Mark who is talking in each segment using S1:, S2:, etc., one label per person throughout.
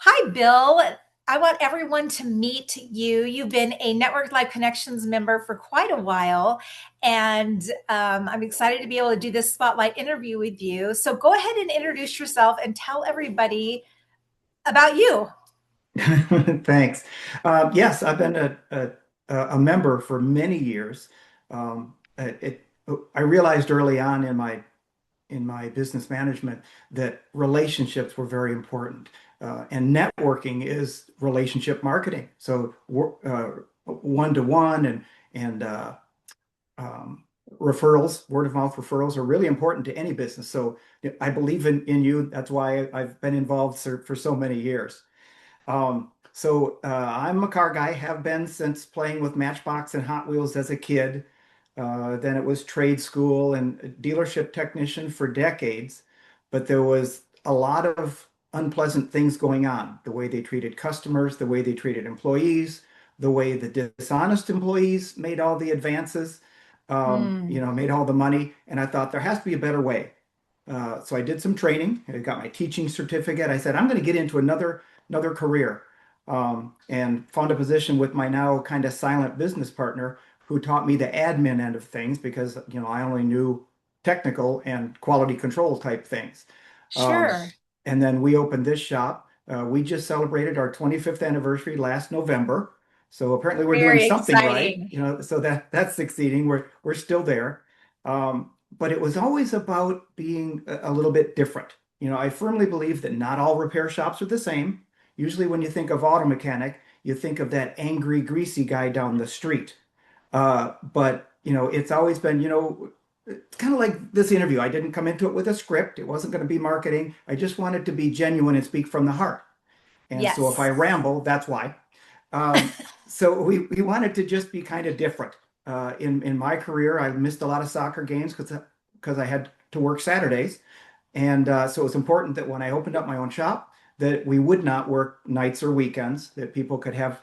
S1: Hi, Bill. I want everyone to meet you. You've been a Network Live Connections member for quite a while, and I'm excited to be able to do this spotlight interview with you. So go ahead and introduce yourself and tell everybody about you.
S2: Thanks. Yes, I've been a member for many years. I realized early on in my business management that relationships were very important, and networking is relationship marketing. So one to one and um, referrals, word of mouth referrals are really important to any business. So I believe in you. That's why I've been involved for so many years. I'm a car guy, have been since playing with Matchbox and Hot Wheels as a kid. Then it was trade school and a dealership technician for decades. But there was a lot of unpleasant things going on. The way they treated customers, the way they treated employees, the way the dishonest employees made all the advances,
S1: Hmm.
S2: made all the money. And I thought there has to be a better way. So I did some training. I got my teaching certificate. I said, I'm going to get into another career, and found a position with my now kind of silent business partner who taught me the admin end of things because I only knew technical and quality control type things. Um,
S1: Sure.
S2: and then we opened this shop. We just celebrated our 25th anniversary last November. So apparently we're doing
S1: Very
S2: something right,
S1: exciting.
S2: so that's succeeding. We're still there. But it was always about being a little bit different. I firmly believe that not all repair shops are the same. Usually when you think of auto mechanic, you think of that angry, greasy guy down the street. But it's always been, it's kind of like this interview. I didn't come into it with a script. It wasn't going to be marketing. I just wanted to be genuine and speak from the heart. And so if
S1: Yes.
S2: I ramble, that's why. Um, so we wanted to just be kind of different. In my career, I missed a lot of soccer games because I had to work Saturdays. And so it was important that when I opened up my own shop, that we would not work nights or weekends, that people could have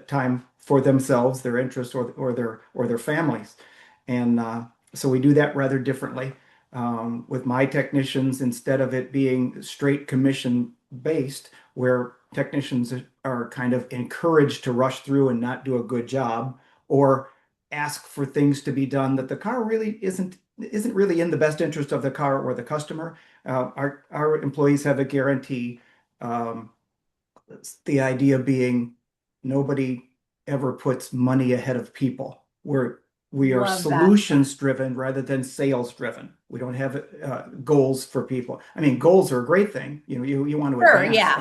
S2: time for themselves, their interests, or their families. And so we do that rather differently. With my technicians, instead of it being straight commission based, where technicians are kind of encouraged to rush through and not do a good job, or ask for things to be done that the car really isn't really in the best interest of the car or the customer. Our employees have a guarantee. Um, the idea being nobody ever puts money ahead of people. We are
S1: Love that.
S2: solutions driven rather than sales driven. We don't have goals for people. I mean, goals are a great thing. You want to
S1: Sure.
S2: advance
S1: Yeah.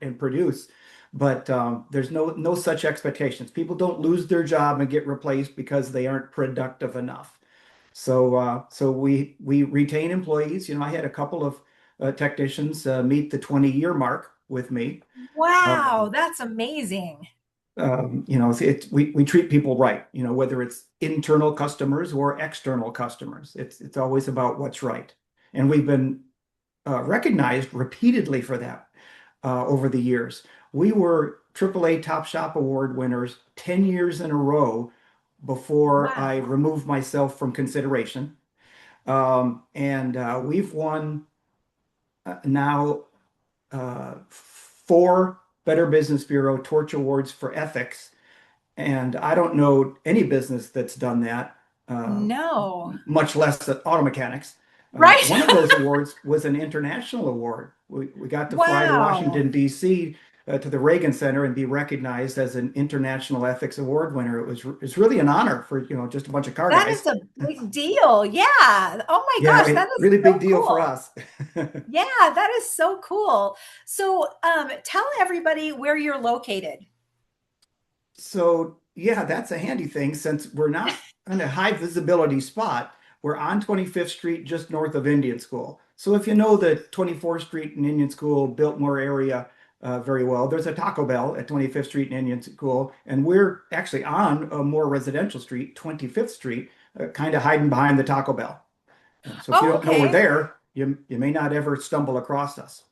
S2: and produce, but there's no such expectations. People don't lose their job and get replaced because they aren't productive enough. So we retain employees. I had a couple of technicians meet the 20-year mark with me.
S1: Wow.
S2: Um,
S1: That's amazing.
S2: we treat people right. Whether it's internal customers or external customers, it's always about what's right. And we've been recognized repeatedly for that over the years. We were AAA Top Shop Award winners 10 years in a row before I
S1: Wow.
S2: removed myself from consideration. And we've won now four Better Business Bureau Torch Awards for ethics. And I don't know any business that's done that, uh,
S1: No.
S2: much less auto mechanics.
S1: Right.
S2: One of those awards was an international award. We got to fly to
S1: Wow.
S2: Washington, D.C., to the Reagan Center and be recognized as an International Ethics Award winner. It's really an honor for just a bunch of car
S1: That
S2: guys.
S1: is a big deal. Yeah. Oh my
S2: Yeah,
S1: gosh, that is
S2: really big
S1: so
S2: deal for
S1: cool.
S2: us.
S1: Yeah, that is so cool. So, tell everybody where you're located.
S2: So yeah, that's a handy thing since we're not in a high visibility spot. We're on 25th Street, just north of Indian School. So if you know the 24th Street and Indian School Biltmore area very well, there's a Taco Bell at 25th Street and Indian School, and we're actually on a more residential street, 25th Street, kind of hiding behind the Taco Bell. So if you
S1: Oh,
S2: don't know we're
S1: okay.
S2: there, you may not ever stumble across us.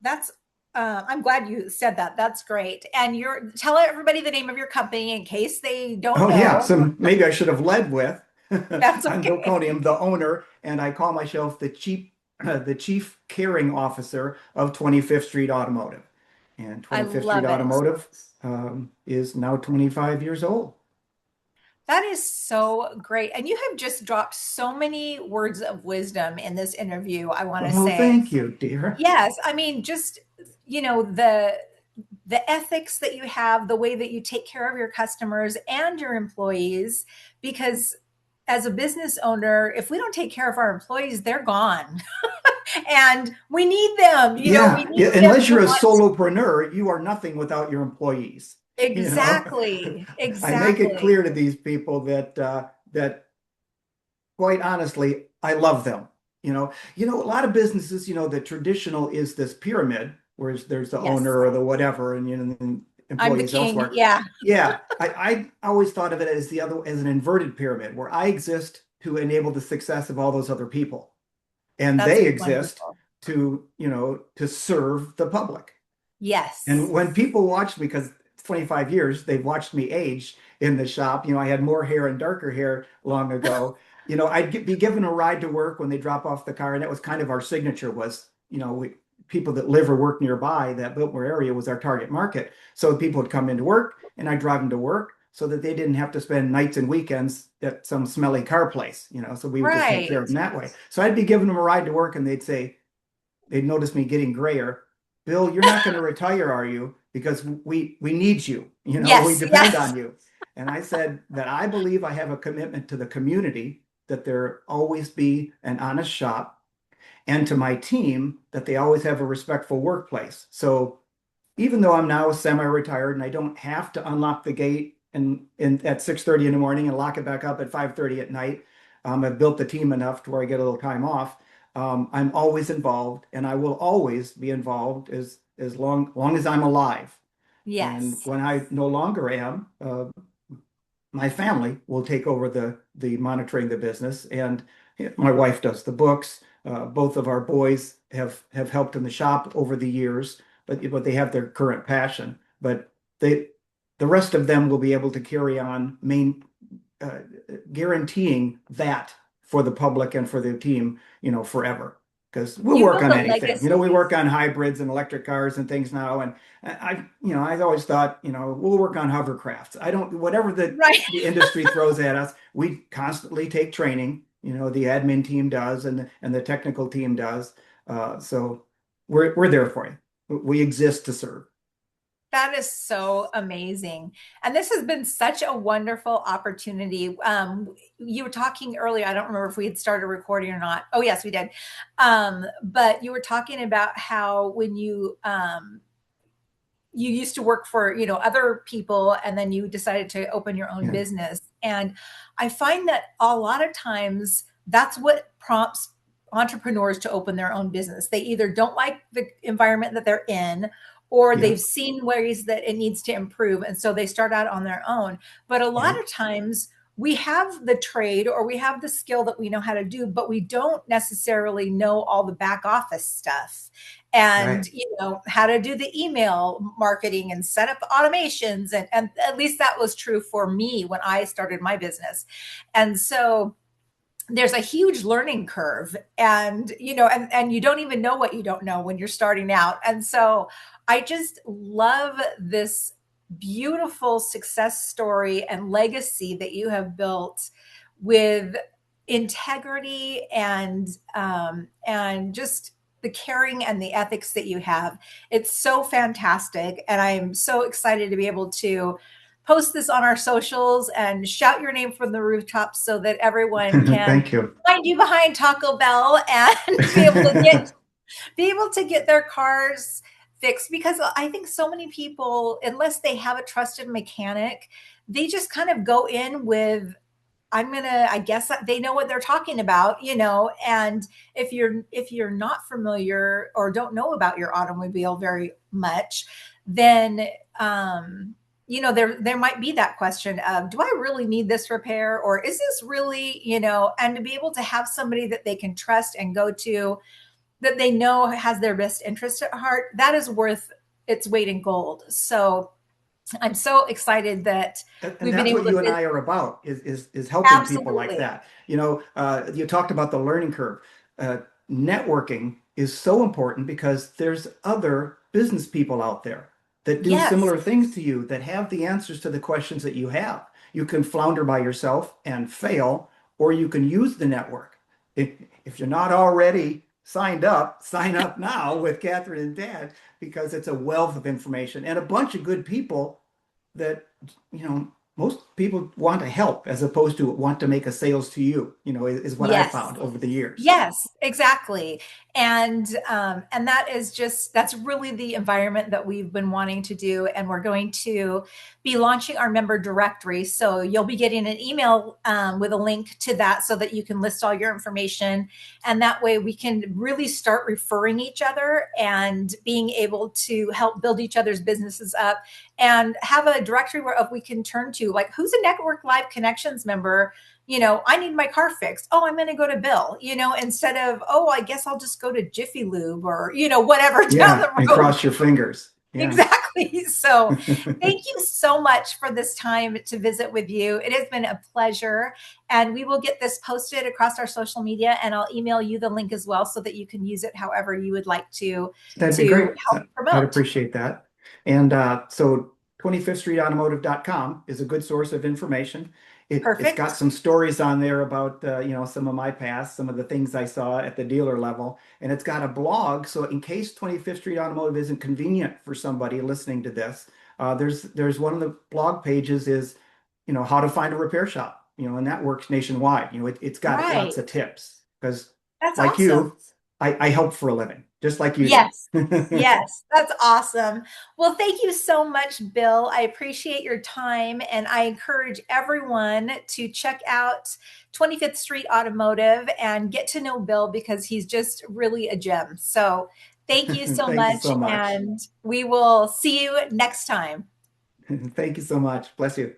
S1: That's I'm glad you said that. That's great. And you're tell everybody the name of your company in case they don't
S2: Oh yeah,
S1: know.
S2: so maybe I should have led with.
S1: That's
S2: I'm Bill
S1: okay.
S2: Coniam, the owner, and I call myself the chief caring officer of 25th Street Automotive. And
S1: I
S2: 25th Street
S1: love it.
S2: Automotive is now 25 years old.
S1: That is so great. And you have just dropped so many words of wisdom in this interview, I want to
S2: Well,
S1: say.
S2: thank you, dear.
S1: Yes, I mean, just, the ethics that you have, the way that you take care of your customers and your employees, because as a business owner, if we don't take care of our employees, they're gone. And we need them, we
S2: Yeah, yeah.
S1: need them
S2: Unless
S1: to
S2: you're a
S1: want.
S2: solopreneur, you are nothing without your employees. You know,
S1: Exactly,
S2: I make it
S1: exactly.
S2: clear to these people that quite honestly, I love them. A lot of businesses, the traditional is this pyramid, whereas there's the
S1: Yes,
S2: owner or the whatever, and
S1: I'm the
S2: employees
S1: king.
S2: elsewhere.
S1: Yeah,
S2: Yeah, I always thought of it as as an inverted pyramid, where I exist to enable the success of all those other people, and
S1: that's
S2: they exist
S1: wonderful.
S2: to serve the public. And
S1: Yes,
S2: when people watch me, because 25 years, they've watched me age in the shop. I had more hair and darker hair long ago. Be given a ride to work when they drop off the car, and that was kind of our signature was, people that live or work nearby, that Biltmore area was our target market. So people would come into work, and I'd drive them to work so that they didn't have to spend nights and weekends at some smelly car place, so we would just take care
S1: right.
S2: of them that way. So I'd be giving them a ride to work, and they'd notice me getting grayer. Bill, you're not going to retire, are you? Because we need you. We
S1: Yes,
S2: depend
S1: yes,
S2: on you. And I said that I believe I have a commitment to the community, that there always be an honest shop, and to my team that they always have a respectful workplace. So even though I'm now semi-retired and I don't have to unlock the gate and at 6:30 in the morning and lock it back up at 5:30 at night, I've built the team enough to where I get a little time off. I'm always involved, and I will always be involved as long as I'm alive. And
S1: yes.
S2: when I no longer am, my family will take over the monitoring the business, and my wife does the books. Both of our boys have helped in the shop over the years, but they have their current passion. But they the rest of them will be able to carry on uh, guaranteeing that for the public and for the team, forever. Because we'll
S1: You
S2: work
S1: build
S2: on
S1: a
S2: anything. We
S1: legacy.
S2: work on hybrids and electric cars and things now. And I've always thought, we'll work on hovercrafts. I don't, whatever
S1: Right.
S2: the industry throws at us, we constantly take training. The admin team does, and the technical team does. So we're there for you. We exist to serve.
S1: That is so amazing. And this has been such a wonderful opportunity. You were talking earlier, I don't remember if we had started recording or not. Oh, yes, we did. But you were talking about how when you used to work for other people, and then you decided to open your own
S2: Yeah,
S1: business. And I find that a lot of times that's what prompts entrepreneurs to open their own business. They either don't like the environment that they're in, or
S2: yeah,
S1: they've seen ways that it needs to improve, and so they start out on their own. But a
S2: yeah,
S1: lot of times we have the trade or we have the skill that we know how to do, but we don't necessarily know all the back office stuff, and
S2: right.
S1: how to do the email marketing and set up automations, and at least that was true for me when I started my business. And so there's a huge learning curve, and and you don't even know what you don't know when you're starting out. And so I just love this beautiful success story and legacy that you have built with integrity, and just the caring and the ethics that you have. It's so fantastic, and I'm so excited to be able to post this on our socials and shout your name from the rooftops so that everyone can
S2: Thank you.
S1: find you behind Taco Bell and be able to get their cars fixed. Because I think so many people, unless they have a trusted mechanic, they just kind of go in with, I guess they know what they're talking about, and if you're not familiar or don't know about your automobile very much, then there might be that question of, do I really need this repair, or is this really, and to be able to have somebody that they can trust and go to, that they know has their best interest at heart, that is worth its weight in gold. So I'm so excited that
S2: And
S1: we've been
S2: that's
S1: able
S2: what
S1: to
S2: you and I are about is helping people like
S1: absolutely.
S2: that. You talked about the learning curve. Uh, Networking is so important because there's other business people out there that do
S1: Yes.
S2: similar things to you, that have the answers to the questions that you have. You can flounder by yourself and fail, or you can use the network. If, if you're not already signed up, sign up now with Catherine and Dad because it's a wealth of information and a bunch of good people that, most people want to help as opposed to want to make a sales to you, is what I
S1: Yes.
S2: found over the years.
S1: Yes, exactly. And that is just that's really the environment that we've been wanting to do. And we're going to be launching our member directory. So you'll be getting an email with a link to that so that you can list all your information. And that way we can really start referring each other and being able to help build each other's businesses up and have a directory where we can turn to, like, who's a Network Live Connections member. I need my car fixed. Oh, I'm going to go to Bill, instead of, oh, I guess I'll just go to Jiffy Lube or, whatever down
S2: Yeah,
S1: the
S2: and
S1: road.
S2: cross your fingers. Yeah.
S1: Exactly. So thank you so much for this time to visit with you. It has been a pleasure. And we will get this posted across our social media, and I'll email you the link as well so that you can use it however you would like
S2: That'd be
S1: to
S2: great.
S1: help
S2: I'd
S1: promote.
S2: appreciate that. And so 25thstreetautomotive.com is a good source of information. It's got
S1: Perfect.
S2: some stories on there about some of my past, some of the things I saw at the dealer level, and it's got a blog. So in case 25th Street Automotive isn't convenient for somebody listening to this, there's one of the blog pages is how to find a repair shop, and that works nationwide. It's got
S1: Right.
S2: lots of tips because
S1: That's
S2: like
S1: awesome.
S2: you, I help for a living, just like you
S1: Yes.
S2: do.
S1: Yes, that's awesome. Well, thank you so much, Bill. I appreciate your time, and I encourage everyone to check out 25th Street Automotive and get to know Bill because he's just really a gem. So, thank you so
S2: Thank you
S1: much,
S2: so much.
S1: and we will see you next time.
S2: Thank you so much. Bless you.